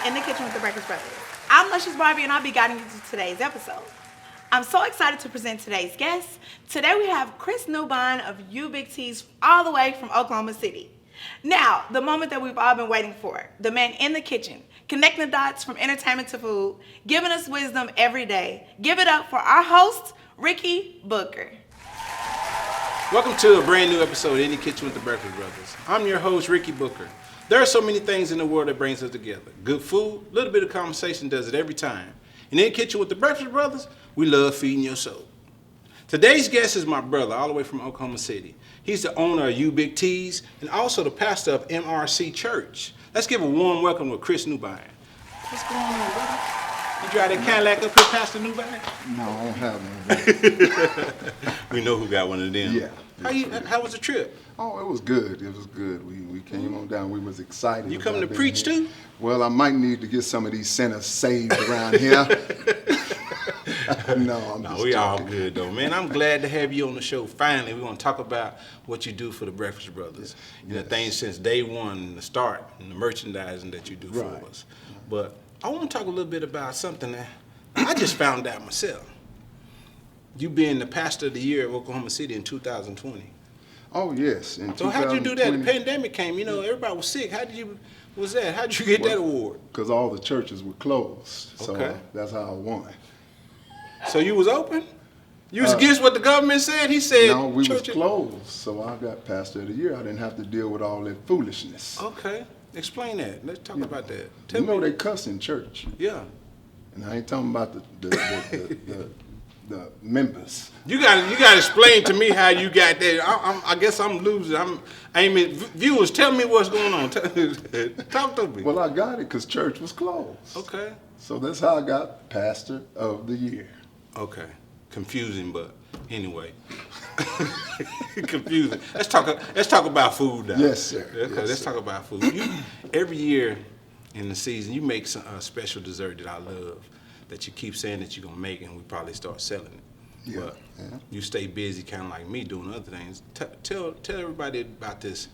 In the Kitchen with the Breakfast Brothers. I'm Luscious Barbie, and I'll be guiding you through today's episode. I'm so excited to present today's guest. Today we have Chris Nubine of Ubigt all the way from Oklahoma City. Now, the moment that we've all been waiting for, the man in the kitchen, connecting the dots from entertainment to food, giving us wisdom every day. Give it up for our host, Ricky Booker. Welcome to a brand new episode of In the Kitchen with the Breakfast Brothers. I'm your host, Ricky Booker. There are so many things in the world that brings us together. Good food, a little bit of conversation does it every time. In the Kitchen with the Breakfast Brothers, we love feeding your soul. Today's guest is my brother, all the way from Oklahoma City. He's the owner of Ubigt and also the pastor of MRC Church. Let's give a warm welcome to Chris Nubine. What's going on, brother? You drive that Cadillac up here, Pastor Nubine? No, I don't have one. We know who got one of them. Yeah. How was the trip? Oh, it was good. It was good. We came on down. We was excited. You coming to about preach being here. too? Well, I might need to get some of these sinners saved around here. No, we all good though, man. I'm glad to have you on the show. Finally, we're gonna talk about what you do for the Breakfast Brothers. You know, things since day one, the start, and the merchandising that you do for us. But I want to talk a little bit about something that I just found out myself. You being the pastor of the year of Oklahoma City in 2020. Oh yes. So how'd you do that? The pandemic came. You know, everybody was sick. How'd you get that award? Because all the churches were closed. So that's how I won. So you was open? You was against what the government said? He said no, we was closed. So I got pastor of the year. I didn't have to deal with all that foolishness. Okay. Explain that. Let's talk about that. You know they cuss in church. Yeah. And I ain't talking about the members. You got to explain to me how you got that. I guess I'm losing. Viewers, tell me what's going on. Talk to me. Well, I got it because church was closed. Okay. So that's how I got pastor of the year. Okay. Confusing, but anyway. Confusing. Let's talk about food now. Yes, sir. Okay, yes, let's talk about food. Every year in the season, you make a special dessert that I love that you keep saying that you're going to make, and we probably start selling it. Yeah. But you stay busy kind of like me doing other things. Tell everybody about this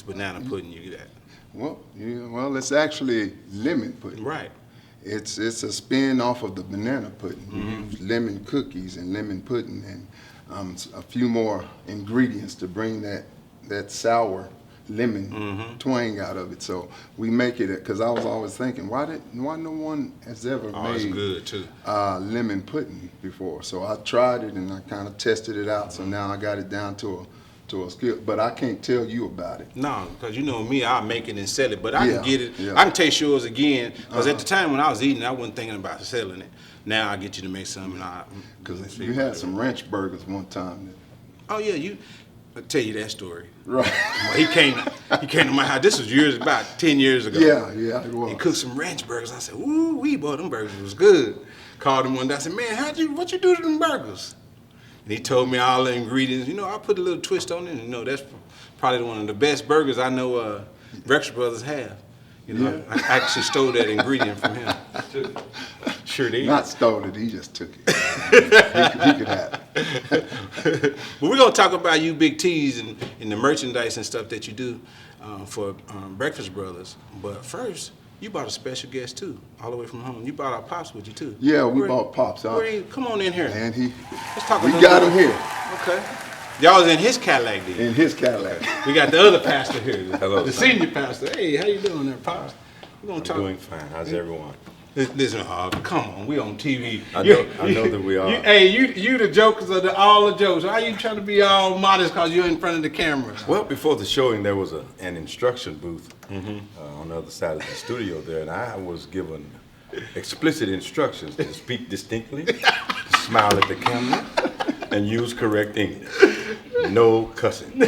banana pudding you got. Well, it's actually lemon pudding. Right. It's a spin off of the banana pudding. You use lemon cookies and lemon pudding and a few more ingredients to bring that sour lemon twang out of it. So we make it because I was always thinking, why no one has ever made good too. Lemon pudding before? So I tried it and I kind of tested it out. So now I got it down to a skill, but I can't tell you about it. No, because you know me, I'll make it and sell it, but I can get it. Yeah. I can taste yours again, because at the time when I was eating, I wasn't thinking about selling it. Now I get you to make some, and because you had some ranch burgers one time. Oh yeah, I'll tell you that story. Right. Well, he came to my house. This was about 10 years ago. Yeah, it was. He cooked some ranch burgers. I said, ooh, boy, them burgers was good. Called him one day. I said, man, what you do to them burgers? And he told me all the ingredients. You know, I put a little twist on it. And, you know, that's probably one of the best burgers I know Breakfast Brothers have. You know, I actually stole that ingredient from him. Sure did. Not stole it, he just took it. he could have it. But we're going to talk about Ubigt and the merchandise and stuff that you do for Breakfast Brothers. But first, you brought a special guest too, all the way from home. You brought our Pops with you too. Yeah, we brought Pops. Come on in here. And let's talk we got him here. Okay. Y'all was in his Cadillac then. In his Cadillac. We got the other pastor here. Hello. The senior pastor. Hey, how you doing there, Pops? We're gonna talk. Doing fine. How's everyone? Listen, come on, we on TV. I know that we are. You the jokers of all the jokes. Why you trying to be all modest because you're in front of the camera? Well, before the showing, there was an instruction booth on the other side of the studio there, and I was given explicit instructions to speak distinctly, to smile at the camera, and use correct English. No cussing.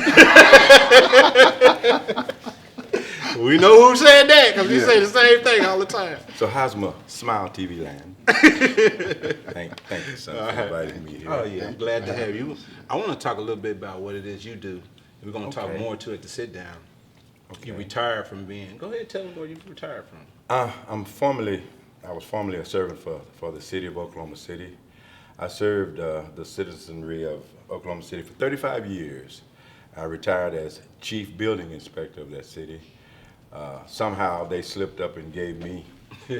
We know who said that because we say the same thing all the time. So how's my Smile TV land? Thank you, son, for inviting me here. Oh, yeah, I'm glad to have you. I want to talk a little bit about what it is you do. We're going to talk more to it to sit down. Okay. You retired from being. Go ahead and tell them where you retired from. I was formerly a servant for the city of Oklahoma City. I served the citizenry of Oklahoma City for 35 years. I retired as chief building inspector of that city. Somehow they slipped up and gave me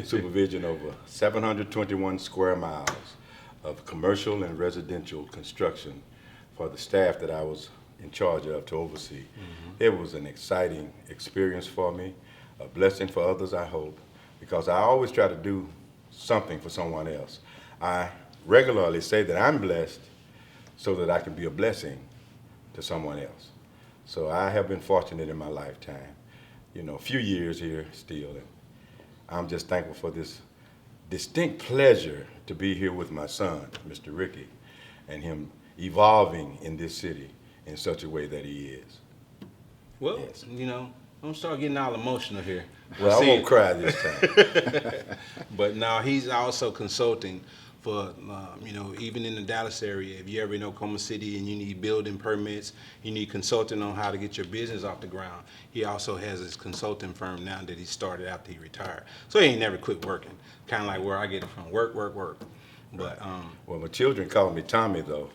supervision over 721 square miles of commercial and residential construction for the staff that I was in charge of to oversee. It was an exciting experience for me, a blessing for others, I hope, because I always try to do something for someone else. I regularly say that I'm blessed so that I can be a blessing to someone else. So I have been fortunate in my lifetime, you know, a few years here still, and I'm just thankful for this distinct pleasure to be here with my son, Mr. Ricky, and him evolving in this city in such a way that he is. Well, Yes. you know, don't start getting all emotional here. Well, I won't cry this time. But now he's also consulting for, you know, even in the Dallas area, if you ever in Oklahoma City and you need building permits, you need consulting on how to get your business off the ground. He also has his consulting firm now that he started after he retired. So he ain't never quit working. Kind of like where I get it from, work, work, work. But Well, my children call me Tommy, though,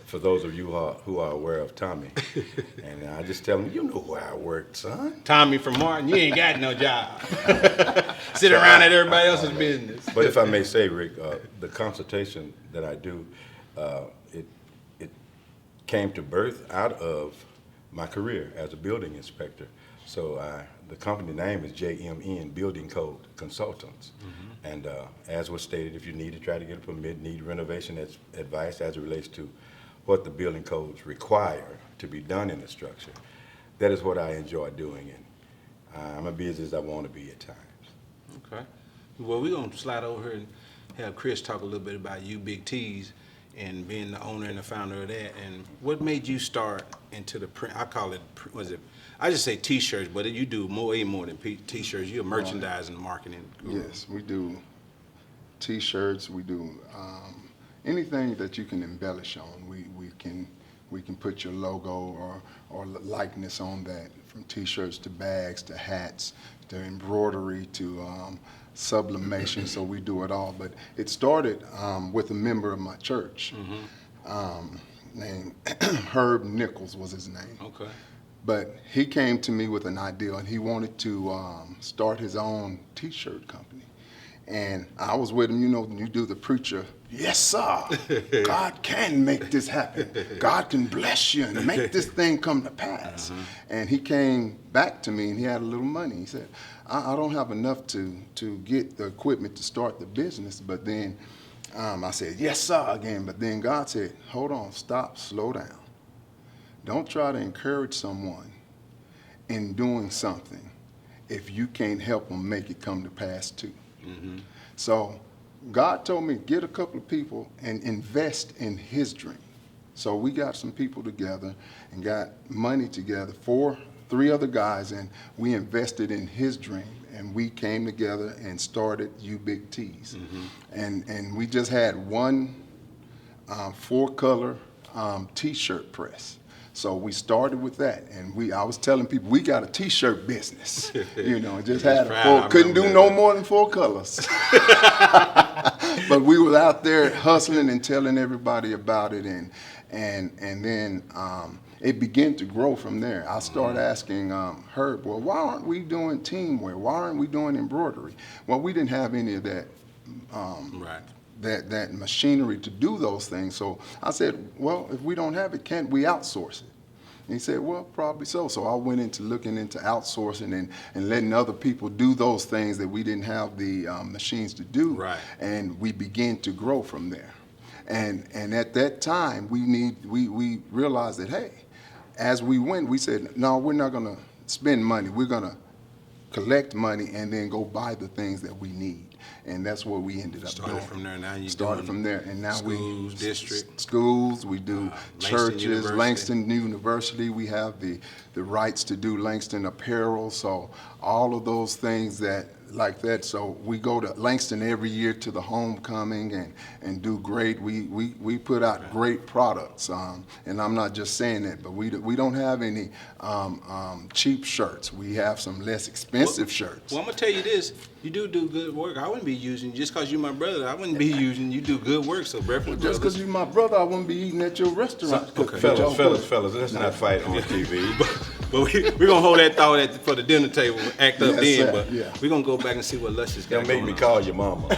for those of you who are aware of Tommy. And I just tell them, you know where I work, son. Tommy from Martin, you ain't got no job. Sit around at everybody else's business. But if I may say, Rick, the consultation that I do, it came to birth out of my career as a building inspector. So the company name is JMN Building Code Consultants. And as was stated, if you need to try to get a permit, need renovation advice as it relates to what the building codes require to be done in the structure, that is what I enjoy doing. And I'm as busy as I want to be at times. Okay. Well, we're going to slide over here and have Chris talk a little bit about Ubigt Tees and being the owner and the founder of that. And what made you start into the print? I call it, I just say T-shirts, but you do way more than T-shirts. You're merchandising and marketing guru. Yes, we do T-shirts. We do anything that you can embellish on. We can put your logo or likeness on that, from T-shirts to bags to hats to embroidery to sublimation. So we do it all. But it started with a member of my church named Herb Nichols was his name. Okay. But he came to me with an idea, and he wanted to start his own T-shirt company. And I was with him, you know, when you do the preacher, yes, sir, God can make this happen. God can bless you and make this thing come to pass. And he came back to me, and he had a little money. He said, I don't have enough to get the equipment to start the business. But then I said, yes, sir, again. But then God said, hold on, stop, slow down. Don't try to encourage someone in doing something if you can't help them make it come to pass too. So God told me, get a couple of people and invest in his dream. So we got some people together and got money together, three other guys, and we invested in his dream. And we came together and started Ubigt Tees. And we just had one 4-color T-shirt press. So we started with that, and I was telling people we got a T-shirt business, you know, and just couldn't do no more than 4 colors. But we were out there hustling and telling everybody about it, and then it began to grow from there. I started asking Herb, well, why aren't we doing teamwear? Why aren't we doing embroidery? Well, we didn't have any of that. That machinery to do those things. So I said, well, if we don't have it, can't we outsource it? And he said, well, probably so. So I went into looking into outsourcing and letting other people do those things that we didn't have the machines to do. Right. And we began to grow from there. And at that time, we realized that, hey, as we went, we said, no, we're not going to spend money. We're going to collect money and then go buy the things that we need. And that's what we ended up doing. From there, now you started from there, and now schools, district. Schools, we do churches, University. Langston University. We have the rights to do Langston apparel, so all of those things like that. So we go to Langston every year to the homecoming and do great. We put out great products, and I'm not just saying that, but we don't have any cheap shirts. We have some less expensive shirts. Well, I'm gonna tell you this: you do good work. I wouldn't be using just because you're my brother. I wouldn't be using you. Do good work. So, Breakfast Just because you're my brother, I wouldn't be eating at your restaurant. Okay. Fellas, let's not fight on TV. But we're gonna hold that thought for the dinner table, act up Yes, then. sir. But Yeah. we're gonna go back and see what Luscious got Don't make going me on. call your mama.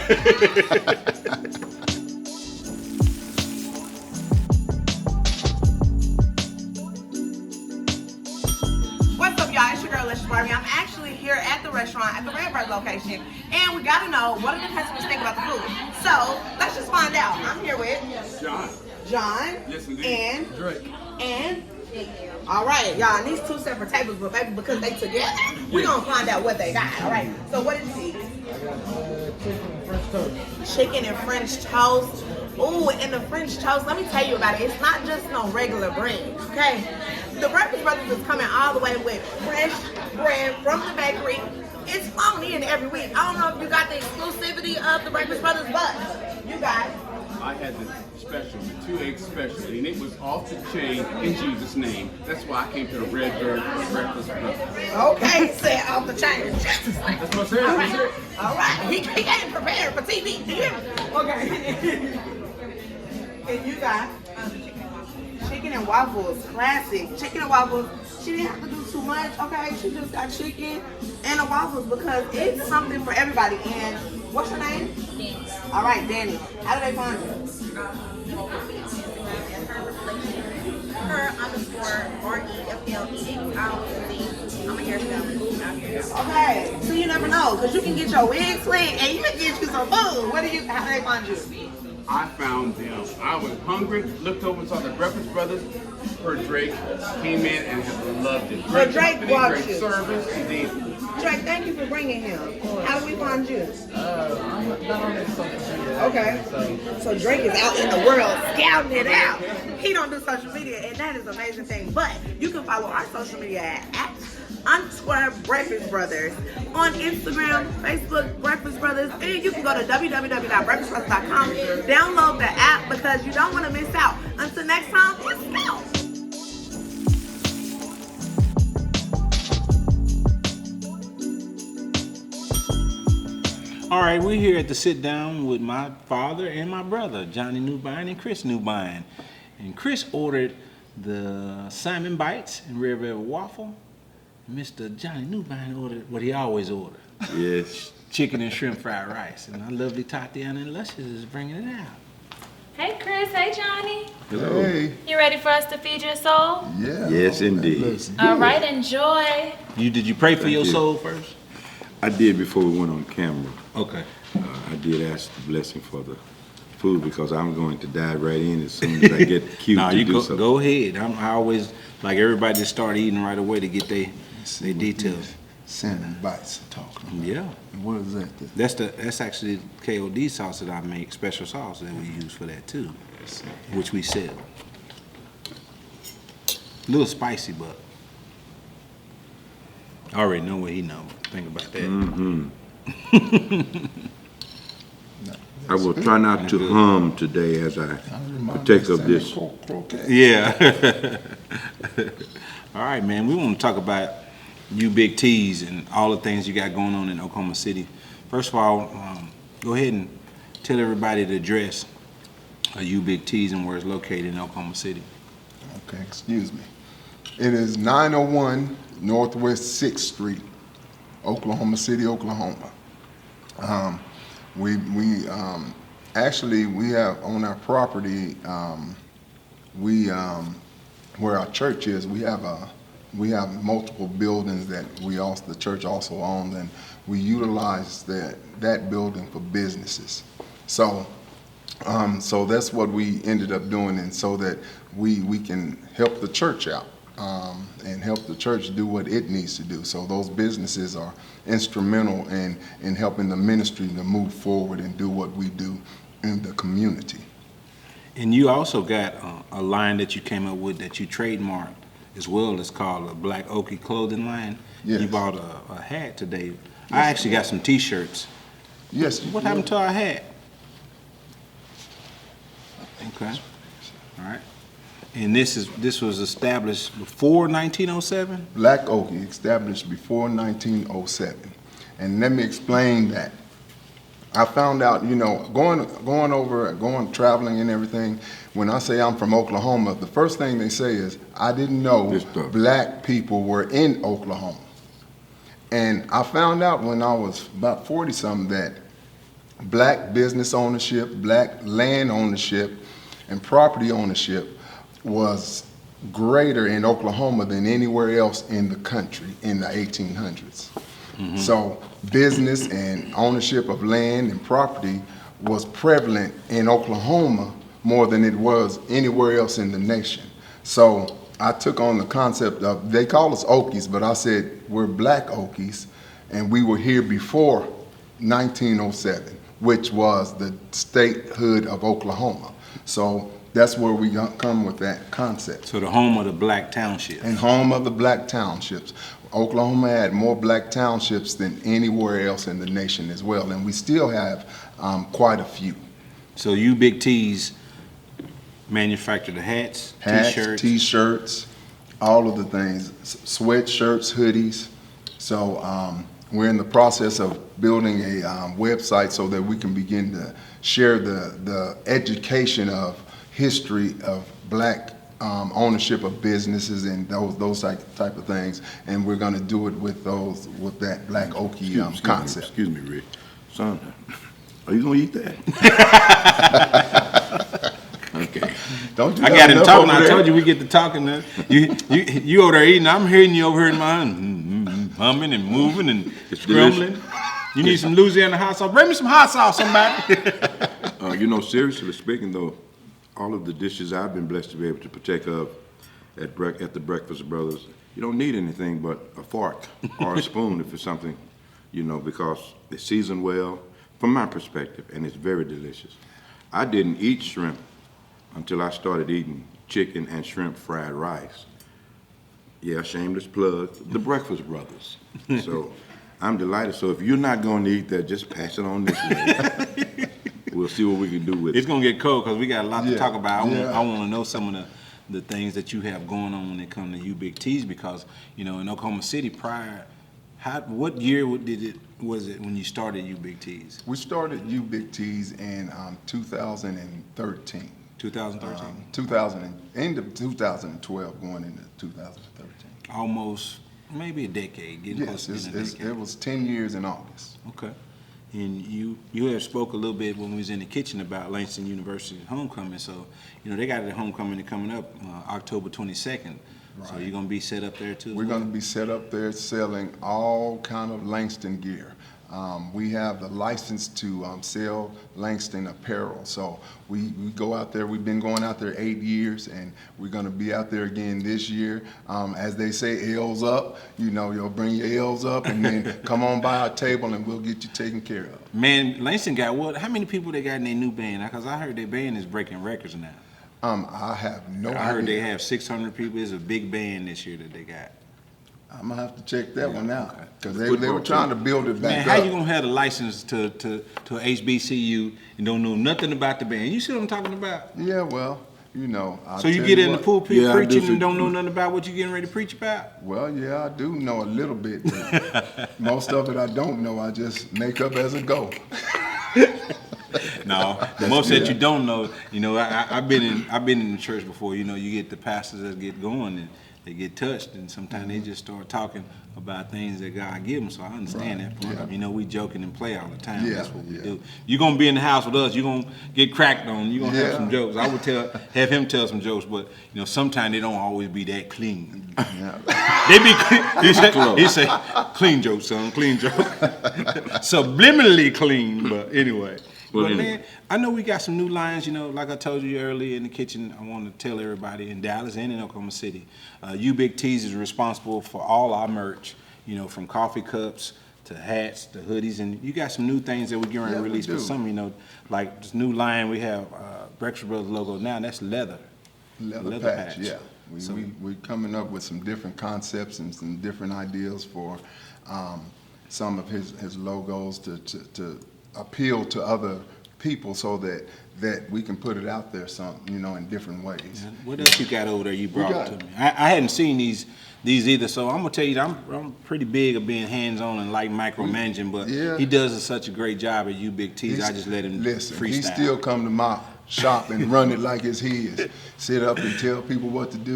What's up, y'all? It's your girl, Luscious Barbie. I'm actually here at the restaurant at the Redbird location, and we gotta know what do the customers think about the food. So let's just find out. I'm here with John, Yes, indeed. and Drake. and all right, y'all. And these two separate tables, but baby, because they together, we're gonna find out what they got. All right. So what did you eat? Chicken and French toast. Ooh, and the French toast, let me tell you about it. It's not just no regular bread, okay? The Breakfast Brothers is coming all the way with fresh bread from the bakery. It's flown in every week. I don't know if you got the exclusivity of the Breakfast Brothers, but you got I had the special, the 2 egg special, and it was off the chain in Jesus' name. That's why I came to the Redbird Breakfast Brothers. okay, say off the chain. That's what I said. All That's right, it. all right. He ain't prepared for TV. Do you hear me? Okay. And you got chicken and waffles, classic. Chicken and waffles. She didn't have to do too much, okay? She just got chicken and the waffles because it's something for everybody. And what's your name? Danny. All right, Danny. How do they find you? Her_REFLE. I'm a hairstylist out here. Okay, so you never know because you can get your wig slicked and you can get you some food. How do they find you? I found them. I was hungry, looked over and saw the Breakfast Brothers. Heard Drake, came in and have loved it. So Drake company, brought great you. service. Indeed. Drake, thank you for bringing him. How do we find you? I'm not on social media. Okay. So Drake is out in the world scouting it out. He don't do social media, and that is an amazing thing. But you can follow our social media at _Breakfast Brothers on Instagram, Facebook, Breakfast Brothers, and you can go to www.breakfastbrothers.com. Download the app because you don't want to miss out. Until next time, let's go. All right, we're here at the sit down with my father and my brother, Johnny Nubine and Chris Nubine. And Chris ordered the Simon Bites and Red Velvet Waffle. Mr. Johnny Nubine ordered what he always ordered. Yes. Chicken and shrimp fried rice. And our lovely Tatiana and Luscious is bringing it out. Hey Chris, hey Johnny. Hello. Hey, You ready for us to feed your soul? yeah. Yes, indeed. Looks good. All right, enjoy. Did you pray for Thank your you. soul first? I did before we went on camera. Okay. I did ask the blessing for the food because I'm going to dive right in as soon as I get cute No, to you do go, something. go ahead. I always like everybody to start eating right away to get their details. Salmon bites. Talking about. Yeah. And what is that? That's actually KOD sauce that I make, special sauce that we use for that too, which we sell. A little spicy, but I already know what he knows. Think about that. Mm-hmm. I will try not to hum today as I partake of this. Yeah. All right, man. We want to talk about Ubigt Tees and all the things you got going on in Oklahoma City. First of all, go ahead and tell everybody the address of Ubigt Tees and where it's located in Oklahoma City. Okay, excuse me. It is 901 Northwest 6th Street, Oklahoma City, Oklahoma. We actually have on our property, where our church is, we have multiple buildings that the church also owns, and we utilize that building for businesses. So that's what we ended up doing, and so that we can help the church out. And help the church do what it needs to do. So those businesses are instrumental in helping the ministry to move forward and do what we do in the community. And you also got a line that you came up with that you trademarked as well. It's called a Black Okie clothing line. Yes. You bought a hat today. I actually got some T-shirts. Yes. What happened to our hat? Okay. All right. And this was established before 1907? Black Okie, established before 1907. And let me explain that. I found out, going traveling and everything, when I say I'm from Oklahoma, the first thing they say is, I didn't know black people were in Oklahoma. And I found out when I was about 40-something that black business ownership, black land ownership, and property ownership was greater in Oklahoma than anywhere else in the country in the 1800s. So business and ownership of land and property was prevalent in Oklahoma more than it was anywhere else in the nation. So I took on the concept of, they call us Okies, but I said we're black Okies, and we were here before 1907, which was the statehood of Oklahoma. So that's where we come with that concept. So the home of the black townships. And home of the black townships. Oklahoma had more black townships than anywhere else in the nation as well, and we still have quite a few. So Ubigt Tees manufacture the hats, t-shirts, all of the things, sweatshirts, hoodies. So we're in the process of building a website so that we can begin to share the education of history of black ownership of businesses and those type of things, and we're going to do it with that black Okie concept. Excuse me, Rick. Son, are you gonna eat that? Okay. Don't you I got him talking. I told you we get to talking. You over there eating. I'm hearing you over here in mine, humming and moving and scrambling. You need some Louisiana hot sauce. Bring me some hot sauce, somebody. Seriously speaking, though, all of the dishes I've been blessed to be able to partake of at the Breakfast Brothers, you don't need anything but a fork or a spoon if it's something, because it's seasoned well, from my perspective, and it's very delicious. I didn't eat shrimp until I started eating chicken and shrimp fried rice. Yeah, shameless plug, the Breakfast Brothers. So I'm delighted. So if you're not going to eat that, just pass it on this way. We'll see what we can do with it. It's going to get cold because we got a lot to talk about. I want to know some of the things that you have going on when it comes to Ubigt Tees, because, in Oklahoma City prior, what year was it when you started Ubigt Tees? We started Ubigt Tees in 2013. 2013? End of 2012, going into 2013. Almost, maybe a decade, getting close to a decade. It was 10 years in August. Okay. And you have spoke a little bit when we was in the kitchen about Langston University's homecoming. So, they got their homecoming coming up October 22nd. Right. So you're going to be set up there too? We're going to be set up there selling all kind of Langston gear. We have the license to sell Langston apparel. So we go out there. We've been going out there 8 years, and we're going to be out there again this year. As they say, L's up. You'll bring your L's up, and then come on by our table, and we'll get you taken care of. Man, Langston got what? How many people they got in their new band? Because I heard their band is breaking records now. I have no idea. I heard they have 600 people. It's a big band this year that they got. I'm gonna have to check that one out, because they were trying to build it back up. Man, how you gonna have a license to HBCU and don't know nothing about the band? You see what I'm talking about? Yeah, well, So you get in the pulpit preaching and don't know nothing about what you're getting ready to preach about? Well, yeah, I do know a little bit. But most of it I don't know. I just make up as I go. No, most that you don't know. I've been in the church before. You get the pastors that get going and they get touched, and sometimes they just start talking about things that God give them. So I understand that part. Yeah. We joking and play all the time. Yeah, That's what we do. You're gonna be in the house with us. You're gonna get cracked on. You're gonna have some jokes. I would have him tell some jokes, but sometimes they don't always be that clean. Yeah. They be clean. He say, clean joke, son, clean joke. Subliminally clean, but anyway. But man, I know we got some new lines, like I told you earlier in the kitchen. I want to tell everybody in Dallas and in Oklahoma City, Ubigt Tees is responsible for all our merch, from coffee cups to hats to hoodies. And you got some new things that we're going to release for some, like this new line we have, Breakfast Brothers logo now, that's leather. Leather patch, yeah. We're coming up with some different concepts and some different ideas for some of his logos to appeal to other people so that we can put it out there in different ways. What else you got over there you brought got- to me? I hadn't seen these either, so I'm gonna tell you, I'm pretty big of being hands-on and like micromanaging, but Yeah. he does such a great job at Ubigt Tees. I just let him Listen, freestyle. he still come to my shop and run it like it's his. Sit up and tell people what to do.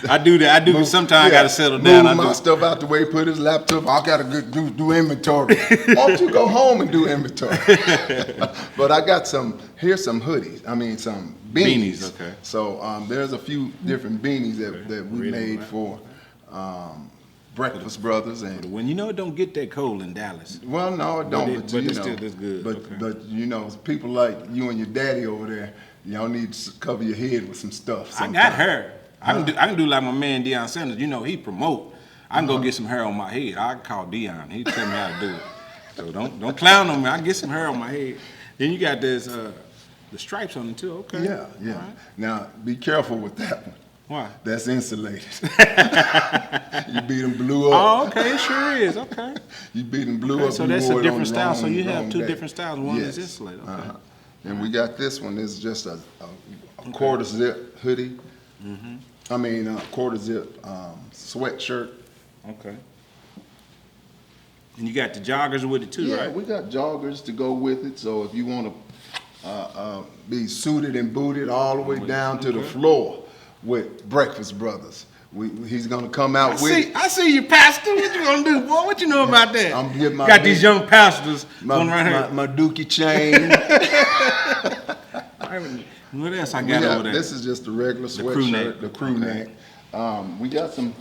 I do that. But sometimes I gotta settle down. Move my stuff out the way, put his laptop. I gotta do inventory. Why don't you go home and do inventory? But I got here's some hoodies. I mean, some beanies. Beanies, okay. So there's a few different beanies that we Really, made right. for Breakfast Brothers and. When it don't get that cold in Dallas. Well, no, it don't. But it's still that's good. But Okay. but people like you and your daddy over there, y'all need to cover your head with some stuff. I sometime. got hair. I can do like my man Deion Sanders. He promote. I can go get some hair on my head. I can call Deion. He tell me how to do it. So don't clown on me. I can get some hair on my head. Then you got this the stripes on it too. Okay. Yeah. All right. Now be careful with that one. Why? That's insulated. You beat them blue up. Oh, okay. It sure is. Okay. You beat them blue Okay, up. so you that's wore a it on different the style. So you have wrong two day. different styles. One Yes. is insulated. Okay. Uh-huh. And we got this one. This is just a quarter zip hoodie. I mean, quarter zip sweatshirt. Okay. And you got the joggers with it too, Yeah, right? we got joggers to go with it. So if you want to be suited and booted all the way down to the floor with Breakfast Brothers, he's gonna come out with it. I see you, Pastor. What you gonna do, boy? What you know about that? I'm getting my got these young pastors going right here. my dookie chain. What else I We got got- over there? This is just the regular crew neck. sweatshirt, the crew Okay. neck. We got some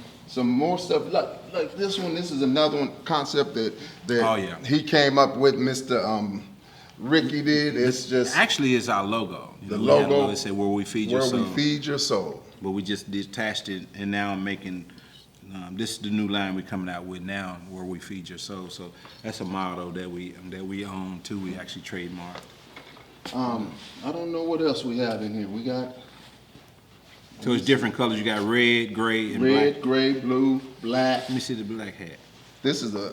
more stuff like this one. This is another one concept that Oh, yeah. he came up with. Mr. Ricky did. It's just Actually, it's our logo. the We have a logo that said where we feed your where soul. we feed your soul. But we just detached it, and now I'm making. This is the new line we're coming out with now, where we feed your soul. So that's a motto that we own too. We actually trademarked. I don't know what else we have in here. We got So it's different colors. You got red, gray, and red, black. gray, blue, black. Let me see the black hat. This is there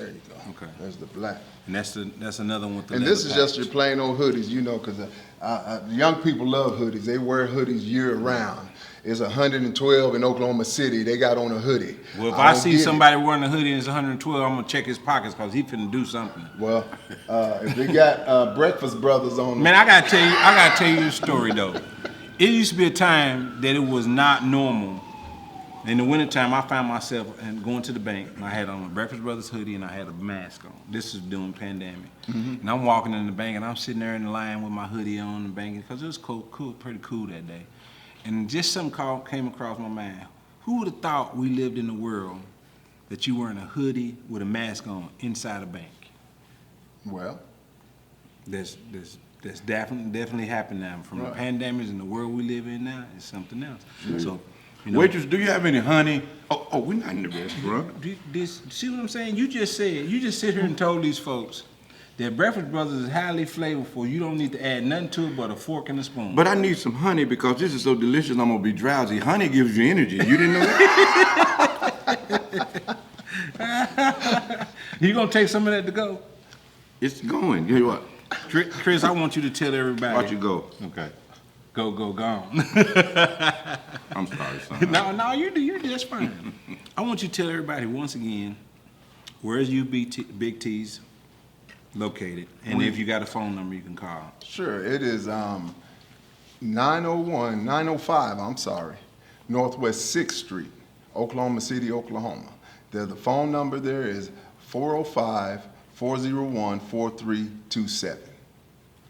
you go. Okay. There's the black. And that's another one with the And this leather is just your patch. plain old hoodies, because young people love hoodies. They wear hoodies year round. It's 112 in Oklahoma City. They got on a hoodie. Well, if I don't see get it. somebody wearing a hoodie and it's 112, I'm gonna check his pockets because he finna do something. Well, if they got Breakfast Brothers on, Man, I gotta tell you a story though. It used to be a time that it was not normal. In the wintertime, I found myself going to the bank. And I had on a Breakfast Brothers hoodie and I had a mask on. This is during pandemic. And I'm walking in the bank and I'm sitting there in the line with my hoodie on and banking because it was pretty cool that day. And just something came across my mind. Who would have thought we lived in a world that you wearing a hoodie with a mask on inside a bank? well, That's definitely happened now. From the pandemics and the world we live in now, it's something else. So, Waitress, do you have any honey? Oh, we're not in the restaurant. See what I'm saying? You just sit here and told these folks that Breakfast Brothers is highly flavorful. You don't need to add nothing to it but a fork and a spoon. But I need some honey because this is so delicious. I'm gonna be drowsy. Honey gives you energy. You didn't know that? You gonna take some of that to go? It's going. You know what? Chris, I want you to tell everybody. Watch you go. Okay. Go, gone. I'm sorry, son. No, you're just fine. I want you to tell everybody once again, where is Ubig Tees located? And if you got a phone number you can call. sure. It is 905, Northwest 6th Street, Oklahoma City, Oklahoma. The phone number there is 405-401-4327.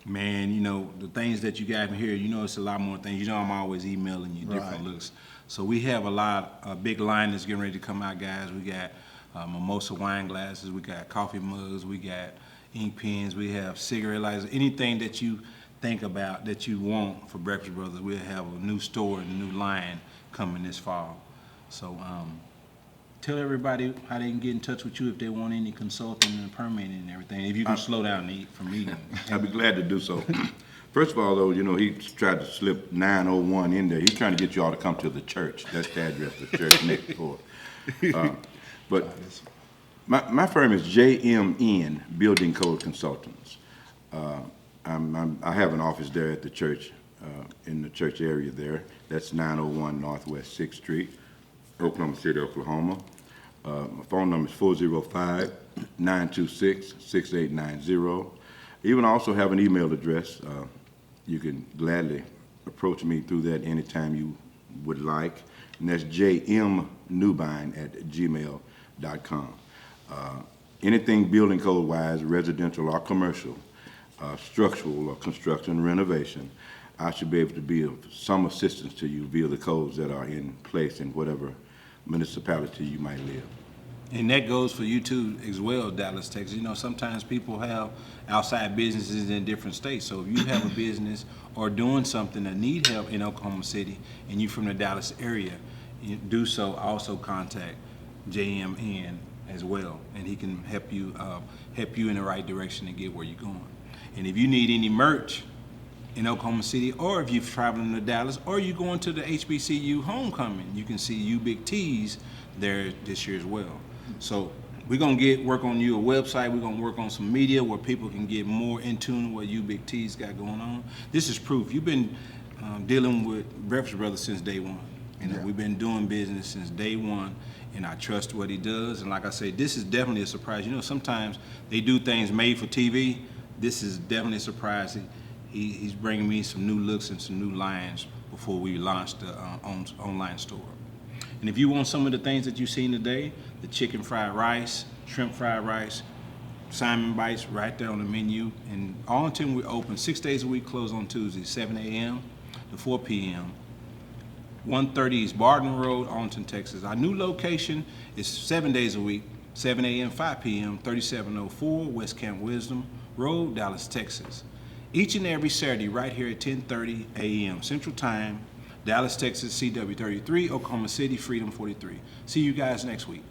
Man, the things that you got in here, it's a lot more things. I'm always emailing you different Right. looks. So we have a big line that's getting ready to come out, guys. We got mimosa wine glasses, we got coffee mugs, we got ink pens, we have cigarette lighters, anything that you think about that you want for Breakfast Brothers, we'll have a new store and a new line coming this fall. So tell everybody how they can get in touch with you if they want any consulting and permitting and everything. If you can slow down and eat from eating. I'd be glad to do so. First of all, though, he tried to slip 901 in there. He's trying to get you all to come to the church. That's the address, the church next door. But my firm is JMN Building Code Consultants. I have an office there at the church, in the church area there. That's 901 Northwest 6th Street, Oklahoma City, Oklahoma. My phone number is 405-926-6890. Even I also have an email address. You can gladly approach me through that anytime you would like, and that's jmnubine@gmail.com. Anything building code wise, residential or commercial, structural or construction, renovation, I should be able to be of some assistance to you via the codes that are in place in whatever municipality you might live. And that goes for you too as well, Dallas, Texas. You know, sometimes people have outside businesses in different states. So if you have a business or doing something that need help in Oklahoma City and you're from the Dallas area, you do so, also contact JMN as well. And he can help you in the right direction to get where you're going. And if you need any merch in Oklahoma City, or if you're traveling to Dallas, or you're going to the HBCU homecoming, you can see Ubigt Tees there this year as well. So we're gonna work on you a website. We're gonna work on some media where people can get more in tune with what Ubigt Tees got going on. This is proof. You've been dealing with Breakfast Brothers since day one. You know, we've been doing business since day one, and I trust what he does. And like I say, this is definitely a surprise. You know, sometimes they do things made for TV. This is definitely a surprise. He's bringing me some new looks and some new lines before we launch the online store. And if you want some of the things that you've seen today, the chicken fried rice, shrimp fried rice, Simon Bites right there on the menu. And Arlington, we're open 6 days a week, closed on Tuesdays, 7 a.m. to 4 p.m. 130 East Bardin Road, Arlington, Texas. Our new location is 7 days a week, 7 a.m., 5 p.m., 3704 West Camp Wisdom Road, Dallas, Texas. Each and every Saturday right here at 10:30 a.m. Central Time, Dallas, Texas, CW33, Oklahoma City, Freedom 43. See you guys next week.